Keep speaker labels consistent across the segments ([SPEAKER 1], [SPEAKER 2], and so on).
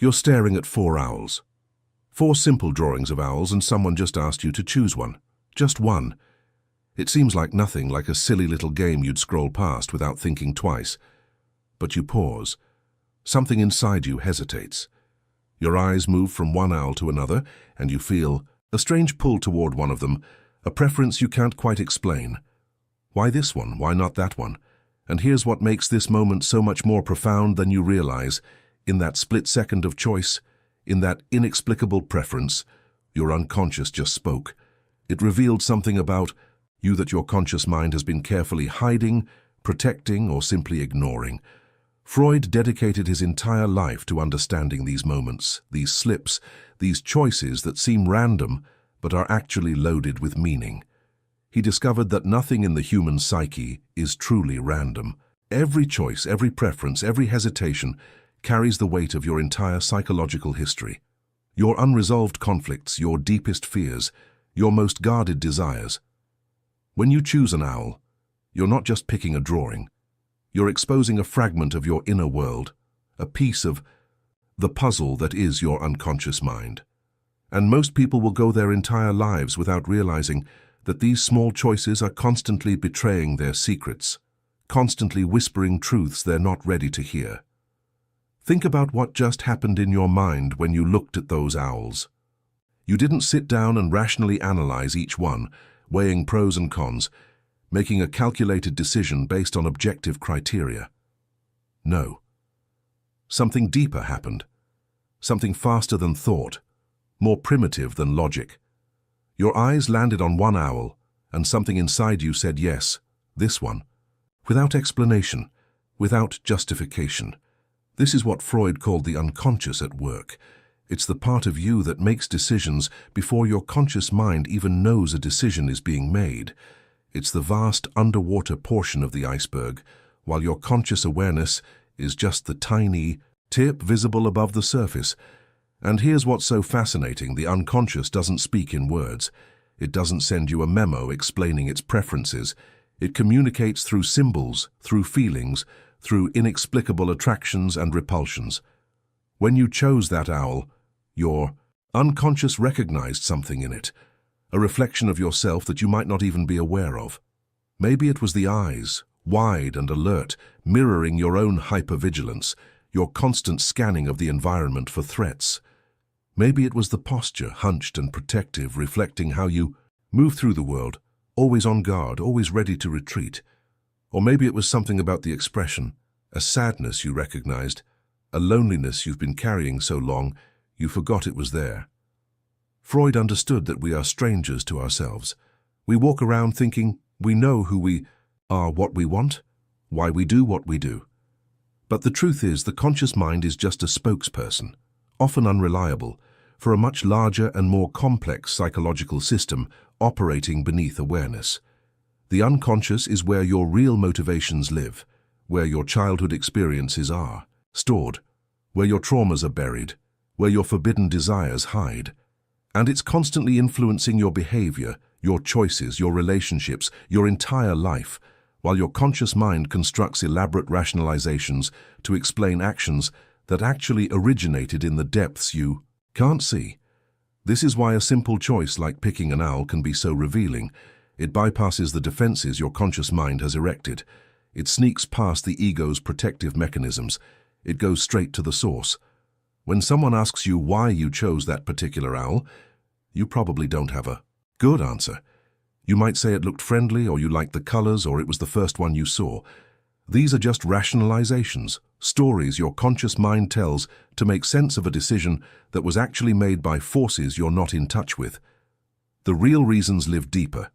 [SPEAKER 1] You're staring at 4 owls. 4 simple drawings of owls, and someone just asked you to choose one. Just one. It seems like nothing, like a silly little game you'd scroll past without thinking twice. But you pause. Something inside you hesitates. Your eyes move from one owl to another, and you feel a strange pull toward one of them, a preference you can't quite explain. Why this one? Why not that one? And here's what makes this moment so much more profound than you realize. In that split second of choice, in that inexplicable preference, your unconscious just spoke. It revealed something about you that your conscious mind has been carefully hiding, protecting, or simply ignoring. Freud dedicated his entire life to understanding these moments, these slips, these choices that seem random but are actually loaded with meaning. He discovered that nothing in the human psyche is truly random. Every choice, every preference, every hesitation carries the weight of your entire psychological history. Your unresolved conflicts, your deepest fears, your most guarded desires. When you choose an owl, you're not just picking a drawing. You're exposing a fragment of your inner world, a piece of the puzzle that is your unconscious mind. And most people will go their entire lives without realizing that these small choices are constantly betraying their secrets, constantly whispering truths they're not ready to hear. Think about what just happened in your mind when you looked at those owls. You didn't sit down and rationally analyze each one, weighing pros and cons, making a calculated decision based on objective criteria. No. Something deeper happened. Something faster than thought, more primitive than logic. Your eyes landed on one owl, and something inside you said yes, this one. Without explanation, without justification. This is what Freud called the unconscious at work. It's the part of you that makes decisions before your conscious mind even knows a decision is being made. It's the vast underwater portion of the iceberg, while your conscious awareness is just the tiny tip visible above the surface. And here's what's so fascinating: the unconscious doesn't speak in words. It doesn't send you a memo explaining its preferences. It communicates through symbols, through feelings, through inexplicable attractions and repulsions. When you chose that owl, your unconscious recognized something in it, a reflection of yourself that you might not even be aware of. Maybe it was the eyes, wide and alert, mirroring your own hypervigilance, your constant scanning of the environment for threats. Maybe it was the posture, hunched and protective, reflecting how you move through the world, always on guard, always ready to retreat. Or maybe it was something about the expression, a sadness you recognized, a loneliness you've been carrying so long you forgot it was there. Freud understood that we are strangers to ourselves. We walk around thinking we know who we are, what we want, why we do what we do. But the truth is, the conscious mind is just a spokesperson, often unreliable, for a much larger and more complex psychological system operating beneath awareness. The unconscious is where your real motivations live, where your childhood experiences are stored, where your traumas are buried, where your forbidden desires hide. And it's constantly influencing your behavior, your choices, your relationships, your entire life, while your conscious mind constructs elaborate rationalizations to explain actions that actually originated in the depths you can't see. This is why a simple choice like picking an owl can be so revealing. It bypasses the defenses your conscious mind has erected. It sneaks past the ego's protective mechanisms. It goes straight to the source. When someone asks you why you chose that particular owl, you probably don't have a good answer. You might say it looked friendly, or you liked the colors, or it was the first one you saw. These are just rationalizations, stories your conscious mind tells to make sense of a decision that was actually made by forces you're not in touch with. The real reasons live deeper,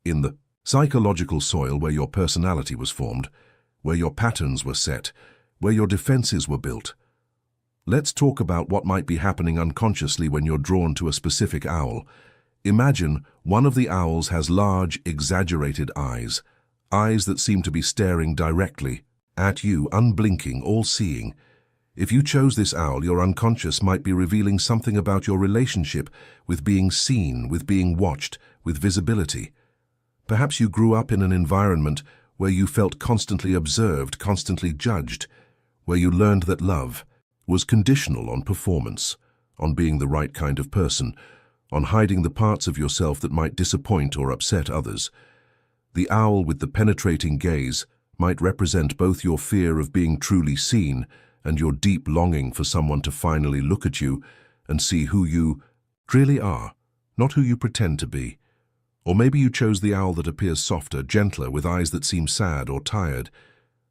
[SPEAKER 1] in the psychological soil where your personality was formed, where your patterns were set, where your defenses were built. Let's talk about what might be happening unconsciously when you're drawn to a specific owl. Imagine one of the owls has large, exaggerated eyes, eyes that seem to be staring directly at you, unblinking, all-seeing. If you chose this owl, your unconscious might be revealing something about your relationship with being seen, with being watched, with visibility. Perhaps you grew up in an environment where you felt constantly observed, constantly judged, where you learned that love, was conditional on performance, on being the right kind of person, on hiding the parts of yourself that might disappoint or upset others. The owl with the penetrating gaze might represent both your fear of being truly seen and your deep longing for someone to finally look at you and see who you really are, not who you pretend to be. Or maybe you chose the owl that appears softer, gentler, with eyes that seem sad or tired.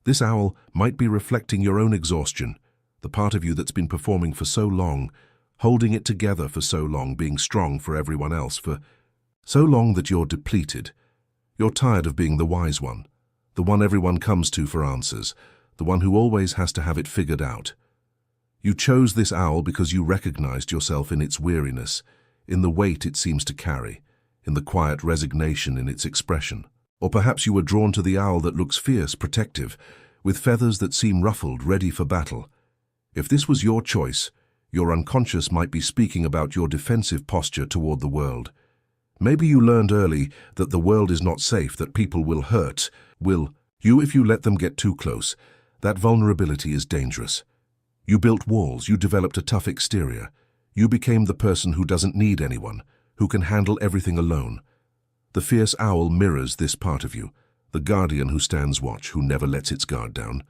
[SPEAKER 1] This owl might be reflecting your own exhaustion, the part of you that's been performing for so long, holding it together for so long, being strong for everyone else for so long that you're depleted. You're tired of being the wise one, the one everyone comes to for answers, the one who always has to have it figured out. You chose this owl because you recognized yourself in its weariness, in the weight it seems to carry, in the quiet resignation in its expression. Or perhaps you were drawn to the owl that looks fierce, protective, with feathers that seem ruffled, ready for battle. If this was your choice, your unconscious might be speaking about your defensive posture toward the world. Maybe you learned early that the world is not safe, that people will hurt, you if you let them get too close. That vulnerability is dangerous. You built walls, you developed a tough exterior. You became the person who doesn't need anyone, who can handle everything alone. The fierce owl mirrors this part of you, the guardian who stands watch, who never lets its guard down,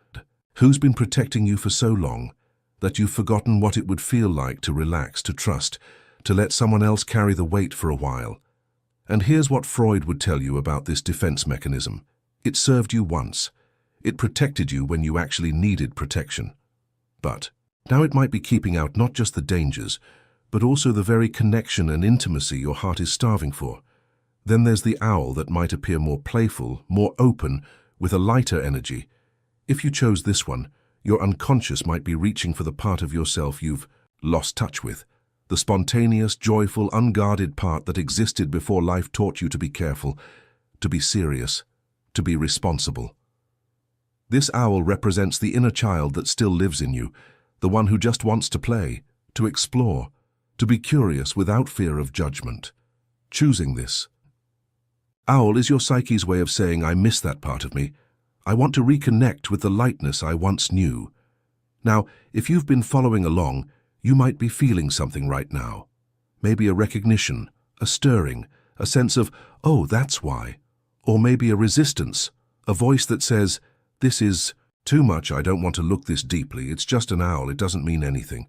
[SPEAKER 1] who's been protecting you for so long that you've forgotten what it would feel like to relax, to trust, to let someone else carry the weight for a while. And here's what Freud would tell you about this defense mechanism. It served you once. It protected you when you actually needed protection. But now it might be keeping out not just the dangers, but also the very connection and intimacy your heart is starving for. Then there's the owl that might appear more playful, more open, with a lighter energy. If you chose this one, your unconscious might be reaching for the part of yourself you've lost touch with, the spontaneous, joyful, unguarded part that existed before life taught you to be careful, to be serious, to be responsible. This owl represents the inner child that still lives in you, the one who just wants to play, to explore, to be curious without fear of judgment. Choosing this owl is your psyche's way of saying, I miss that part of me. I want to reconnect with the lightness I once knew. Now, if you've been following along, you might be feeling something right now. Maybe a recognition, a stirring, a sense of, oh, that's why. Or maybe a resistance, a voice that says, this is too much, I don't want to look this deeply, it's just an owl, it doesn't mean anything.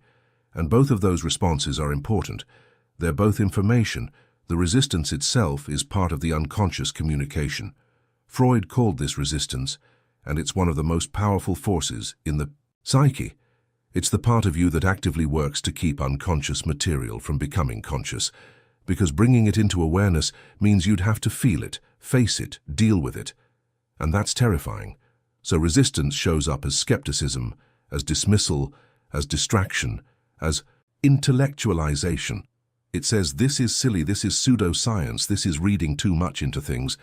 [SPEAKER 1] And both of those responses are important. They're both information. The resistance itself is part of the unconscious communication. Freud called this resistance, and it's one of the most powerful forces in the psyche. It's the part of you that actively works to keep unconscious material from becoming conscious, because bringing it into awareness means you'd have to feel it, face it, deal with it. And that's terrifying. So resistance shows up as skepticism, as dismissal, as distraction, as intellectualization. It says, this is silly, this is pseudoscience, this is reading too much into things.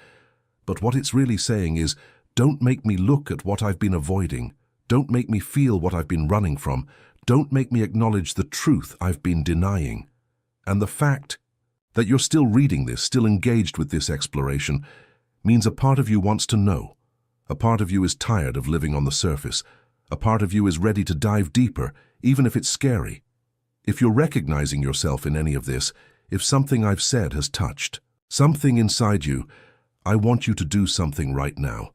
[SPEAKER 1] But what it's really saying is, don't make me look at what I've been avoiding. Don't make me feel what I've been running from. Don't make me acknowledge the truth I've been denying. And the fact that you're still reading this, still engaged with this exploration, means a part of you wants to know. A part of you is tired of living on the surface. A part of you is ready to dive deeper, even if it's scary. If you're recognizing yourself in any of this, if something I've said has touched, something inside you, I want you to do something right now.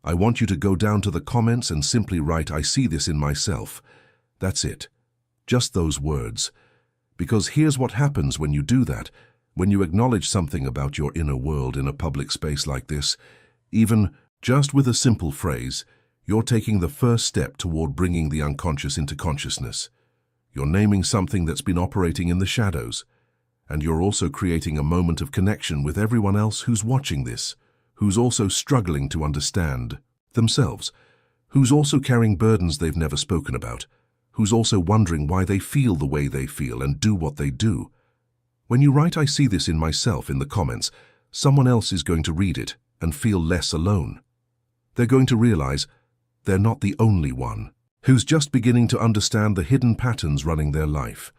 [SPEAKER 1] I want you to go down to the comments and simply write, I see this in myself. That's it. Just those words. Because here's what happens when you do that. When you acknowledge something about your inner world in a public space like this, even just with a simple phrase, you're taking the first step toward bringing the unconscious into consciousness. You're naming something that's been operating in the shadows, and you're also creating a moment of connection with everyone else who's watching this, who's also struggling to understand themselves, who's also carrying burdens they've never spoken about, who's also wondering why they feel the way they feel and do what they do. When you write, I see this in myself in the comments, someone else is going to read it and feel less alone. They're going to realize they're not the only one who's just beginning to understand the hidden patterns running their life.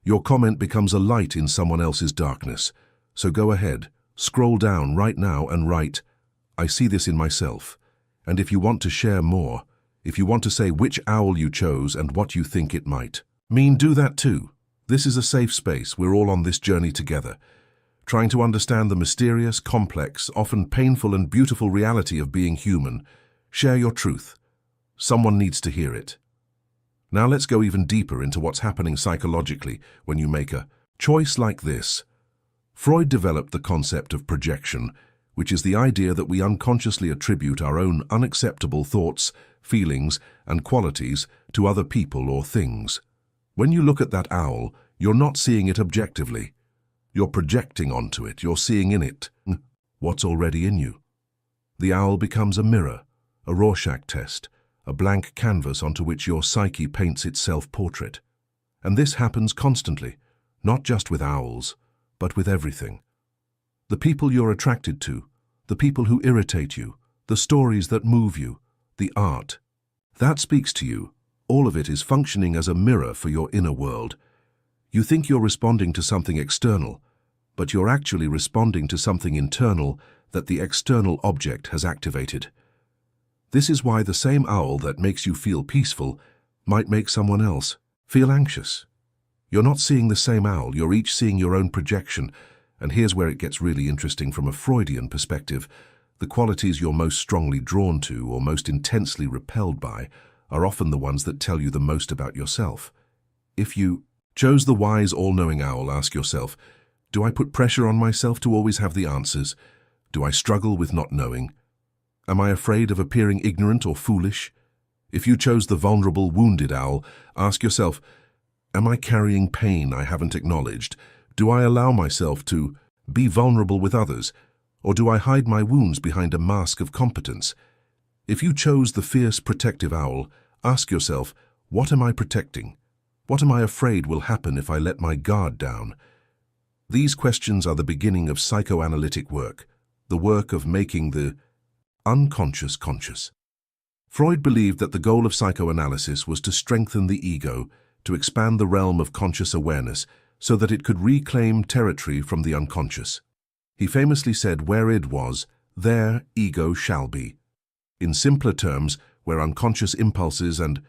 [SPEAKER 1] Your comment becomes a light in someone else's darkness. So go ahead, scroll down right now and write, I see this in myself. And if you want to share more, If you want to say which owl you chose and what you think it might mean, do that too. This is a safe space. We're all on this journey together, trying to understand the mysterious, complex, often painful and beautiful reality of being human. Share your truth. Someone needs to hear it. Now let's go even deeper into what's happening psychologically when you make a choice like this. Freud developed the concept of projection, which is the idea that we unconsciously attribute our own unacceptable thoughts, feelings, and qualities to other people or things. When you look at that owl, you're not seeing it objectively. You're projecting onto it. You're seeing in it what's already in you. The owl becomes a mirror, a Rorschach test, a blank canvas onto which your psyche paints its self-portrait. And this happens constantly, not just with owls, but with everything. The people you're attracted to, the people who irritate you, the stories that move you, the art. That speaks to you. All of it is functioning as a mirror for your inner world. You think you're responding to something external, but you're actually responding to something internal that the external object has activated. This is why the same owl that makes you feel peaceful might make someone else feel anxious. You're not seeing the same owl, you're each seeing your own projection, and here's where it gets really interesting from a Freudian perspective. The qualities you're most strongly drawn to or most intensely repelled by are often the ones that tell you the most about yourself. If you chose the wise, all-knowing owl, ask yourself, do I put pressure on myself to always have the answers? Do I struggle with not knowing? Am I afraid of appearing ignorant or foolish? If you chose the vulnerable, wounded owl, ask yourself, am I carrying pain I haven't acknowledged? Do I allow myself to be vulnerable with others? Or do I hide my wounds behind a mask of competence? If you chose the fierce, protective owl, ask yourself, what am I protecting? What am I afraid will happen if I let my guard down? These questions are the beginning of psychoanalytic work, the work of making the unconscious conscious. Freud believed that the goal of psychoanalysis was to strengthen the ego, to expand the realm of conscious awareness so that it could reclaim territory from the unconscious. He famously said, where id was, there ego shall be. In simpler terms, where unconscious impulses and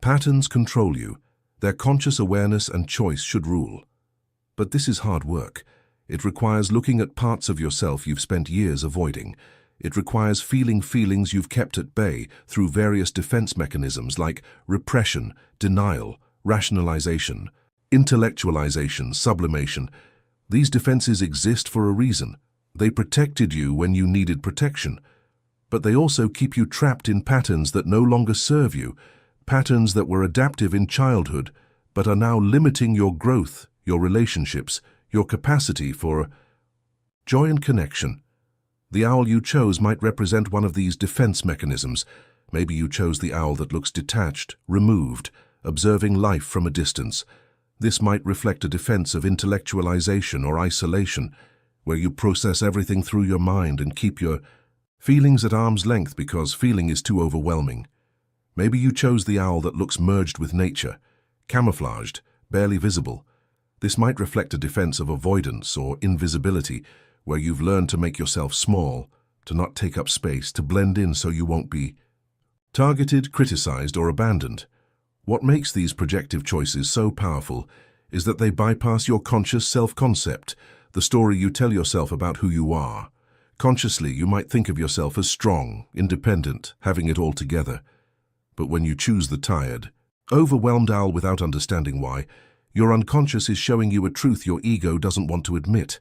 [SPEAKER 1] patterns control you, their conscious awareness and choice should rule. But this is hard work. It requires looking at parts of yourself you've spent years avoiding. It requires feeling feelings you've kept at bay through various defense mechanisms like repression, denial, rationalization, intellectualization, sublimation. These defenses exist for a reason. They protected you when you needed protection. But they also keep you trapped in patterns that no longer serve you, patterns that were adaptive in childhood, but are now limiting your growth, your relationships, your capacity for joy and connection. The owl you chose might represent one of these defense mechanisms. Maybe you chose the owl that looks detached, removed, observing life from a distance. This might reflect a defense of intellectualization or isolation, where you process everything through your mind and keep your feelings at arm's length because feeling is too overwhelming. Maybe you chose the owl that looks merged with nature, camouflaged, barely visible. This might reflect a defense of avoidance or invisibility, where you've learned to make yourself small, to not take up space, to blend in so you won't be targeted, criticized, or abandoned. What makes these projective choices so powerful is that they bypass your conscious self-concept, the story you tell yourself about who you are. Consciously, you might think of yourself as strong, independent, having it all together. But when you choose the tired, overwhelmed owl without understanding why, your unconscious is showing you a truth your ego doesn't want to admit.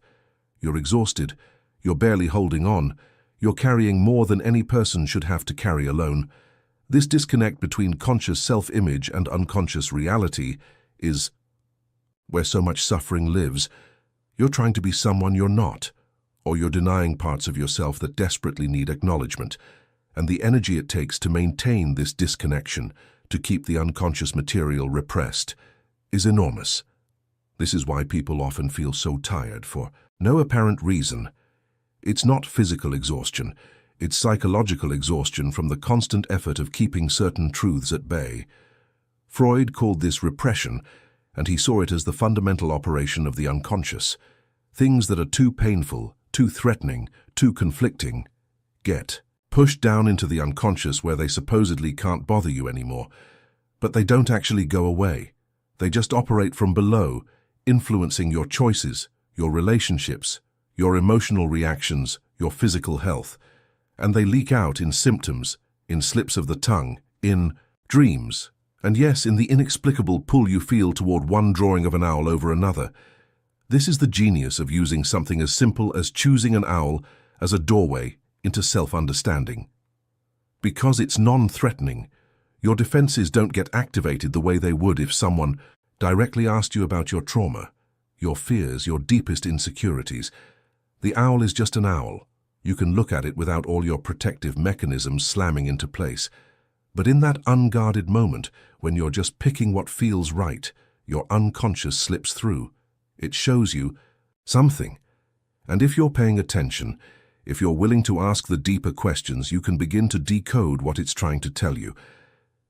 [SPEAKER 1] You're exhausted, you're barely holding on, you're carrying more than any person should have to carry alone. This disconnect between conscious self-image and unconscious reality is where so much suffering lives. You're trying to be someone you're not, or you're denying parts of yourself that desperately need acknowledgement, and the energy it takes to maintain this disconnection, to keep the unconscious material repressed, is enormous. This is why people often feel so tired for no apparent reason. It's not physical exhaustion, it's psychological exhaustion from the constant effort of keeping certain truths at bay. Freud called this repression, and he saw it as the fundamental operation of the unconscious. Things that are too painful, too threatening, too conflicting, get pushed down into the unconscious where they supposedly can't bother you anymore. But they don't actually go away. They just operate from below, influencing your choices, your relationships, your emotional reactions, your physical health. And they leak out in symptoms, in slips of the tongue, in dreams, and yes, in the inexplicable pull you feel toward one drawing of an owl over another. This is the genius of using something as simple as choosing an owl as a doorway into self-understanding. Because it's non-threatening, your defenses don't get activated the way they would if someone directly asked you about your trauma, your fears, your deepest insecurities. The owl is just an owl. You can look at it without all your protective mechanisms slamming into place. But in that unguarded moment, when you're just picking what feels right, your unconscious slips through. It shows you something. And if you're paying attention, if you're willing to ask the deeper questions, you can begin to decode what it's trying to tell you.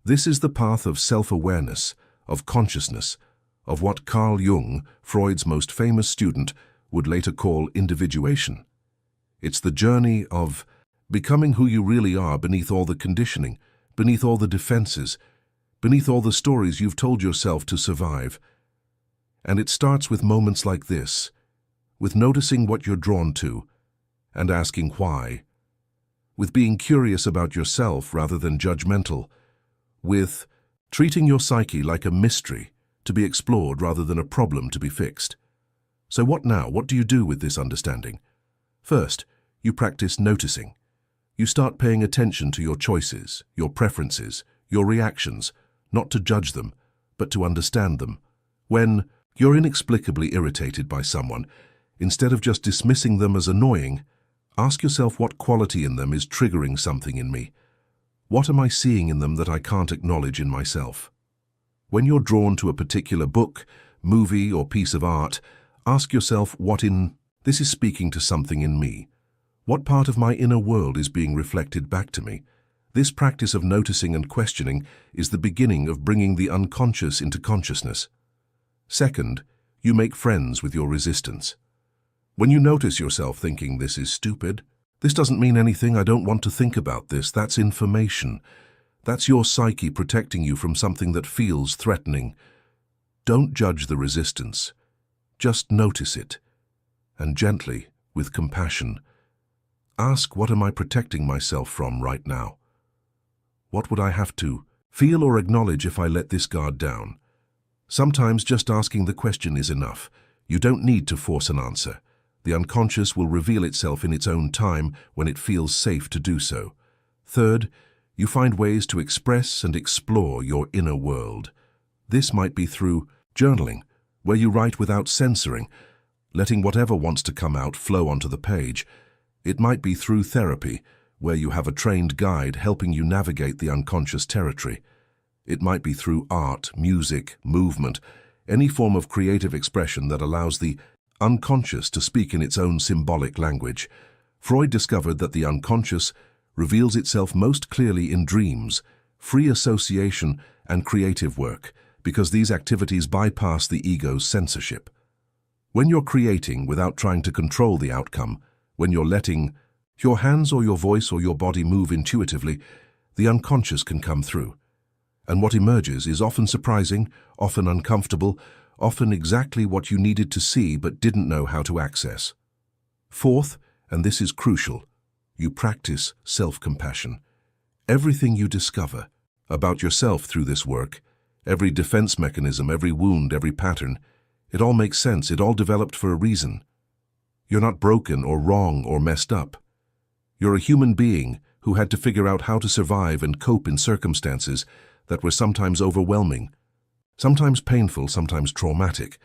[SPEAKER 1] This is the path of self-awareness, of consciousness, of what Carl Jung, Freud's most famous student, would later call individuation. It's the journey of becoming who you really are beneath all the conditioning, beneath all the defenses, beneath all the stories you've told yourself to survive. And it starts with moments like this, with noticing what you're drawn to and asking why, with being curious about yourself rather than judgmental, with treating your psyche like a mystery to be explored rather than a problem to be fixed. So what now? What do you do with this understanding? First, you practice noticing. You start paying attention to your choices, your preferences, your reactions, not to judge them, but to understand them. When you're inexplicably irritated by someone, instead of just dismissing them as annoying, ask yourself what quality in them is triggering something in me. What am I seeing in them that I can't acknowledge in myself? When you're drawn to a particular book, movie, or piece of art, ask yourself what in this is speaking to something in me. What part of my inner world is being reflected back to me? This practice of noticing and questioning is the beginning of bringing the unconscious into consciousness. Second, you make friends with your resistance. When you notice yourself thinking, "This is stupid," "This doesn't mean anything, I don't want to think about this," that's information. That's your psyche protecting you from something that feels threatening. Don't judge the resistance. Just notice it. And gently, with compassion, ask, what am I protecting myself from right now? What would I have to feel or acknowledge if I let this guard down? Sometimes just asking the question is enough. You don't need to force an answer. The unconscious will reveal itself in its own time when it feels safe to do so. Third, you find ways to express and explore your inner world. This might be through journaling, where you write without censoring, letting whatever wants to come out flow onto the page. It might be through therapy, where you have a trained guide helping you navigate the unconscious territory. It might be through art, music, movement, any form of creative expression that allows the unconscious to speak in its own symbolic language. Freud discovered that the unconscious reveals itself most clearly in dreams, free association, and creative work, because these activities bypass the ego's censorship. When you're creating without trying to control the outcome, when you're letting your hands or your voice or your body move intuitively, the unconscious can come through. And what emerges is often surprising, often uncomfortable, often exactly what you needed to see but didn't know how to access. Fourth, and this is crucial, you practice self-compassion. Everything you discover about yourself through this work, every defense mechanism, every wound, every pattern, it all makes sense. It all developed for a reason. You're not broken or wrong or messed up. You're a human being who had to figure out how to survive and cope in circumstances that were sometimes overwhelming, sometimes painful, sometimes traumatic.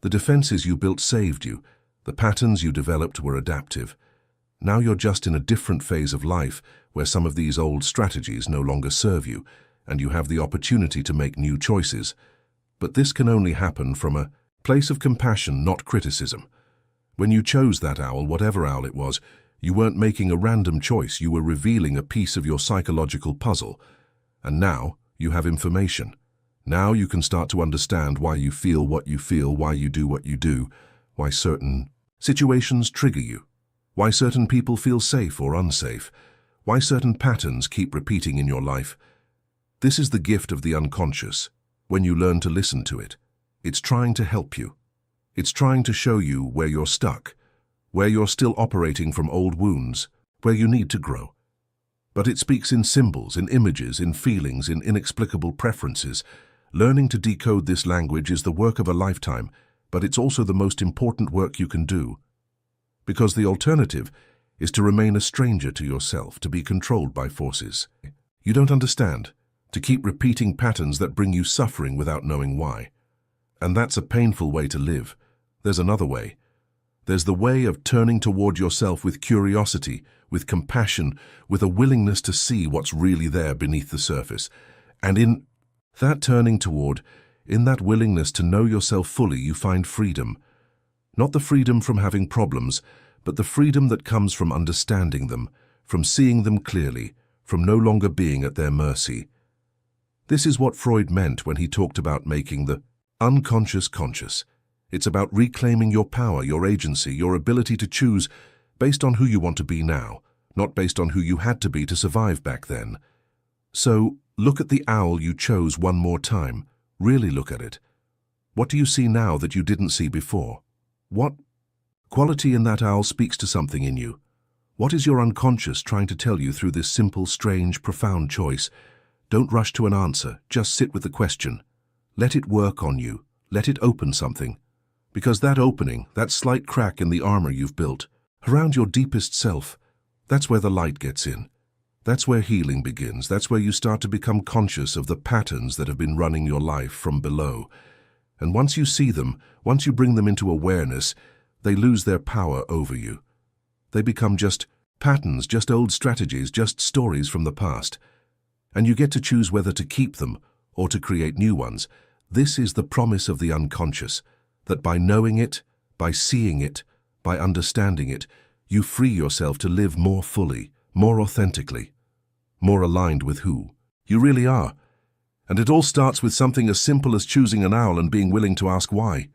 [SPEAKER 1] The defenses you built saved you. The patterns you developed were adaptive. Now you're just in a different phase of life where some of these old strategies no longer serve you, and you have the opportunity to make new choices. But this can only happen from a place of compassion, not criticism. When you chose that owl, whatever owl it was, you weren't making a random choice. You were revealing a piece of your psychological puzzle. And now you have information. Now you can start to understand why you feel what you feel, why you do what you do, why certain situations trigger you, why certain people feel safe or unsafe, Why certain patterns keep repeating in your life. This is the gift of the unconscious. When you learn to listen to it, it's trying to help you. It's trying to show you where you're stuck, where you're still operating from old wounds, where you need to grow. But it speaks in symbols, in images, in feelings, in inexplicable preferences. Learning to decode this language is the work of a lifetime, but it's also the most important work you can do. Because the alternative is to remain a stranger to yourself, to be controlled by forces you don't understand, to keep repeating patterns that bring you suffering without knowing why. And that's a painful way to live. There's another way. There's the way of turning toward yourself with curiosity, with compassion, with a willingness to see what's really there beneath the surface. And in that turning toward, in that willingness to know yourself fully, you find freedom. Not the freedom from having problems, but the freedom that comes from understanding them, from seeing them clearly, from no longer being at their mercy. This is what Freud meant when he talked about making the unconscious conscious. It's about reclaiming your power, your agency, your ability to choose based on who you want to be now, not based on who you had to be to survive back then. So, look at the owl you chose one more time. Really look at it. What do you see now that you didn't see before? What quality in that owl speaks to something in you? What is your unconscious trying to tell you through this simple, strange, profound choice? Don't rush to an answer, just sit with the question. Let it work on you. Let it open something. Because that opening, that slight crack in the armor you've built, around your deepest self, that's where the light gets in. That's where healing begins. That's where you start to become conscious of the patterns that have been running your life from below. And once you see them, once you bring them into awareness, they lose their power over you. They become just patterns, just old strategies, just stories from the past. And you get to choose whether to keep them or to create new ones. This is the promise of the unconscious, that by knowing it, by seeing it, by understanding it, you free yourself to live more fully, more authentically, more aligned with who you really are. And it all starts with something as simple as choosing an owl and being willing to ask why.